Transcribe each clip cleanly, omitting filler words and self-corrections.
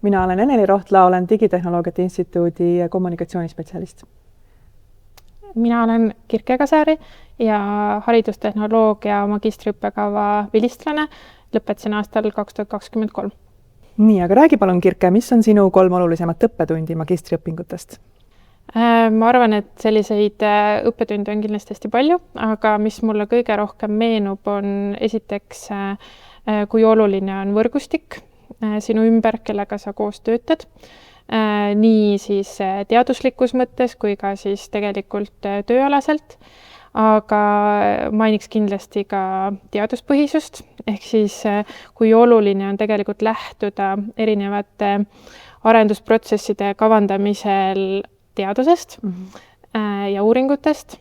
Mina olen Eneli Rohtla, olen Digitehnoloogiate Instituudi kommunikatsioonispetsialist. Mina olen Kirke Kasari ja haridustehnoloogia magistriõppekava vilistlane. Lõpetasin aastal 2023. Nii, aga räägi palun, Kirke, mis on sinu 3 olulisemat õppetundi magistriõpingutest? Ma arvan, et selliseid õppetunde on kindlasti hästi palju, aga mis mulle kõige rohkem meenub, on esiteks, kui oluline on võrgustik sinu ümber, kellega sa koos töötad. Nii siis teaduslikus mõttes kui ka siis tegelikult tööalaselt. Aga mainiks kindlasti ka teaduspõhisust, ehk siis kui oluline on tegelikult lähtuda erinevate arendusprotsesside kavandamisel teadusest ja uuringutest.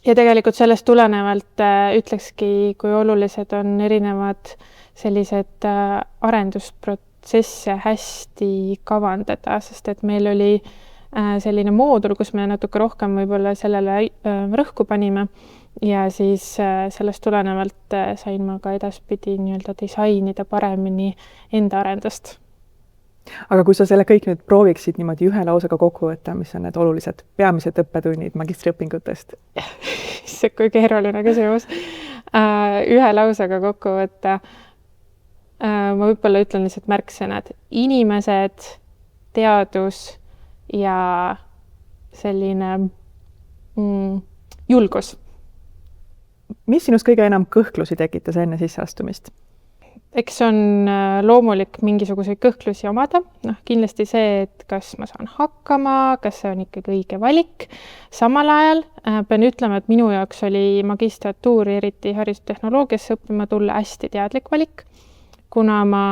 Ja tegelikult sellest tulenevalt ütlekski, kui olulised on erinevad sellised arendusprotsesse hästi kavandada, sest et meil oli selline moodul, kus me natuke rohkem võib-olla sellele rõhku panime ja siis sellest tulenevalt sain ma ka edaspidi nii-öelda disainida paremini enda arendust. Aga kui sa selle kõik nüüd prooviksid niimoodi ühe lausega kokku võtta, mis on need olulised peamised õppetunnid magistriõpingutest? See kui keeruline küsimus. Ühe lausega kokku võtta. Ma võib-olla ütlen lihtsalt märksõnad. Inimesed, teadus ja selline julgus. Mis sinus kõige enam kõhklusi tekitas enne sisseastumist? Eks on loomulik mingisuguseid kõhklusi omada. Kindlasti see, et kas ma saan hakkama, kas see on ikkagi õige valik. Samal ajal pean ütlema, et minu jaoks oli magistratuuri, eriti haridustehnoloogiasse õppima tulla hästi teadlik valik, kuna ma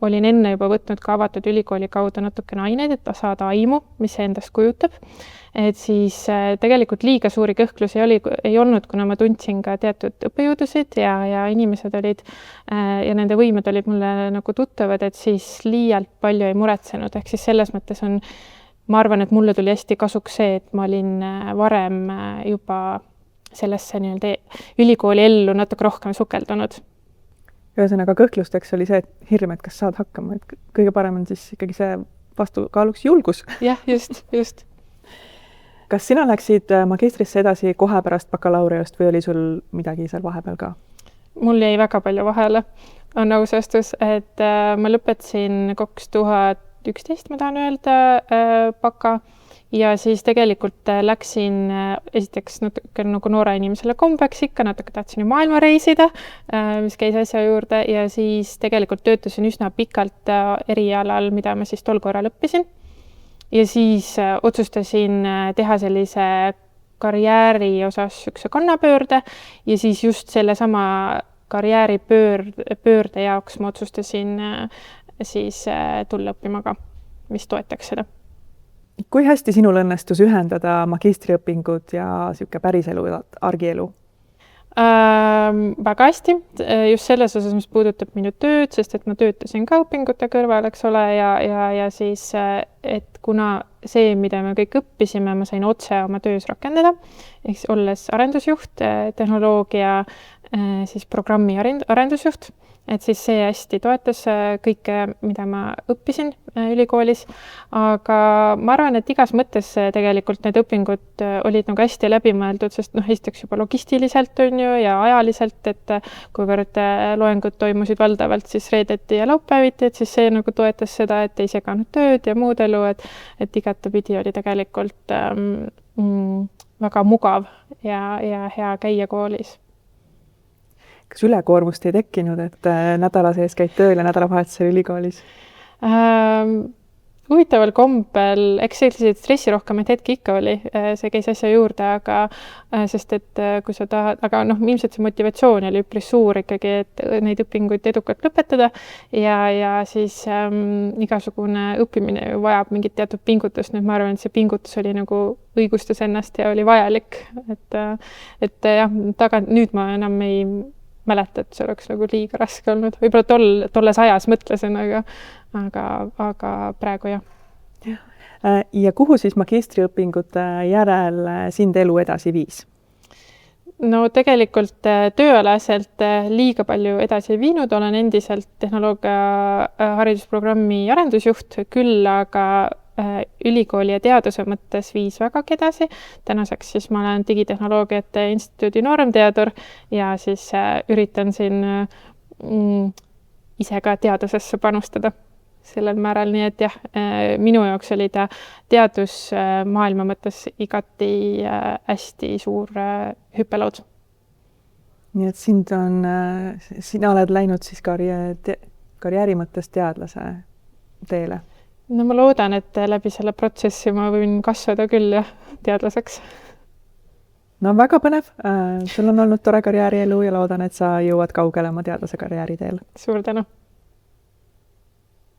olin enne juba võtnud ka avatud ülikooli kaudu natukene aineid, et saada aimu, mis see endast kujutab. Et siis tegelikult liiga suuri kõhklusi ei olnud, kuna ma tundsin ka teatud õppejõudusid ja inimesed olid ja nende võimed olid mulle nagu tuttavad, et siis liialt palju ei muretsenud. Ehk siis selles mõttes on, ma arvan, et mulle tuli hästi kasuks see, et ma olin varem juba sellesse nii-öelda ülikooli ellu natuke rohkem sukeldunud. Ühesõnaga kõhklusteks oli see hirm, et kas saad hakkama, et kõige parem on siis ikkagi see vastukaaluks julgus. Jah, just. Kas sina läksid magistrisse edasi kohe pärast bakalaureust või oli sul midagi seal vahepeal ka? Mul jäi väga palju vahele, on aus vastus, et ma lõpetasin 2011, ma tahan öelda, baka. Ja siis tegelikult läksin esiteks natuke nagu noore inimesele kombeks ikka, natuke tahtsin ju maailma reisida, mis käis asja juurde ja siis tegelikult töötasin üsna pikalt erialal, mida ma siis tol korral õppisin. Ja siis otsustasin teha sellise karjääri osas üks kannapöörde ja siis just selle sama karjääripöörde jaoks ma otsustasin siis tulla õppima ka, mis toetaks seda. Kui hästi sinul õnnestus ühendada magistriõpingud ja siuke päriselu ja argielu? Väga hästi, just selles osas, mis puudutab minu tööd, sest et ma töötasin ka õpingute kõrval, eks ole, ja siis, et kuna see, mida me kõik õppisime, ma sain otse oma töös rakendada, ehk olles arendusjuht, tehnoloogia, siis programmi arendusjuht, et siis see hästi toetas kõike, mida ma õppisin ülikoolis, aga ma arvan, et igas mõttes tegelikult need õpingud olid nagu hästi läbimõeldud, sest esiteks juba logistiliselt on ju ja ajaliselt, et kuivõrd loengud toimusid valdavalt siis reedeti ja laupäeviti, et siis see nagu toetas seda, et ei seganud tööd ja muud elu, et igatepidi oli tegelikult väga mugav ja hea käia koolis. Kas ülekoormust ei tekkinud, et nädala sees käid tööl ja nädalavahetusel ülikoolis? Huvitaval kombel, eks selliseid stressirohkemaid hetki ikka oli, see käis asja juurde, aga sest et kui sa tahad, aga ilmselt see motivatsioon oli üpris suur ikkagi, et neid õpinguid edukalt lõpetada ja siis igasugune õppimine vajab mingit teatud pingutust, nüüd ma arvan, et see pingutus oli nagu õigustas ennast ja oli vajalik, et jah, nüüd ma enam ei mäleta, et see oleks nagu liiga raske olnud. Võib-olla tolles ajas mõtlesin, aga praegu jah. Ja kuhu siis magistriõpingute järel sind elu edasi viis? no tegelikult tööalaselt liiga palju edasi ei viinud, olen endiselt tehnoloogia haridusprogrammi arendusjuht, küll aga ülikooli ja teaduse mõttes viis vägagi edasi. Tänaseks siis ma olen Digitehnoloogiate Instituudi nooremteadur ja siis üritan siin ise ka teadusesse panustada sellel määral, nii et jah, minu jaoks oli ta teadusmaailma mõttes igati hästi suur hüppelood. Nii et sina oled läinud siis karjääri mõttes teadlase teele? No ma loodan, et läbi selle protsessi ma võin kasvada küll jah, teadlaseks. No väga põnev. Sul on olnud tore karjäärielu ja loodan, et sa jõuad kaugele oma teadlase karjääri teel. Suur tänu!